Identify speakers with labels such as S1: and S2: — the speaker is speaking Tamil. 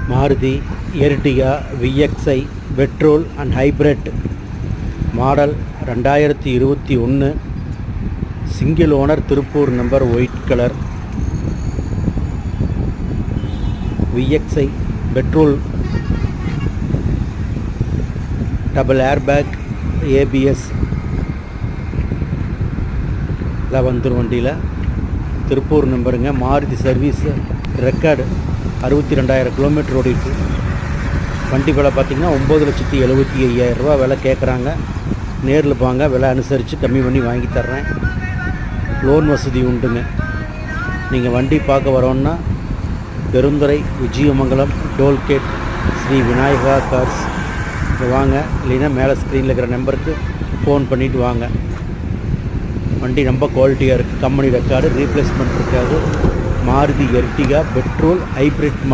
S1: Maruti Ertiga VXi petrol and hybrid model 2021 single owner Tiruppur number white colour VXi petrol double airbag ABS எல்லாம் வந்துடும் வண்டியில். திருப்பூர் நம்பருங்க. மாருதி சர்வீஸ் ரெக்கார்டு 62,000 கிலோமீட்டர் ஓடிட்டு. வண்டி விலை பார்த்திங்கன்னா 9,75,000 ரூபா விலை கேட்குறாங்க. நேரில் போங்க, விலை அனுசரித்து கம்மி பண்ணி வாங்கி தர்றேன். லோன் வசதி உண்டுங்க. நீங்கள் வண்டி பார்க்க வரோன்னா பெருந்துறை விஜயமங்கலம் டோல்கேட் ஸ்ரீ விநாயகா கார்ஸ் வாங்க. இல்லைன்னா மேலே ஸ்க்ரீனில் இருக்கிற நம்பருக்கு ஃபோன் பண்ணிவிட்டு வாங்க. வண்டி ரொம்ப குவாலிட்டியாக இருக்குது. கம்பெனி ரெக்கார்டு, ரீப்ளேஸ்மெண்ட் இருக்காது. Maruti Ertiga petrol hybrid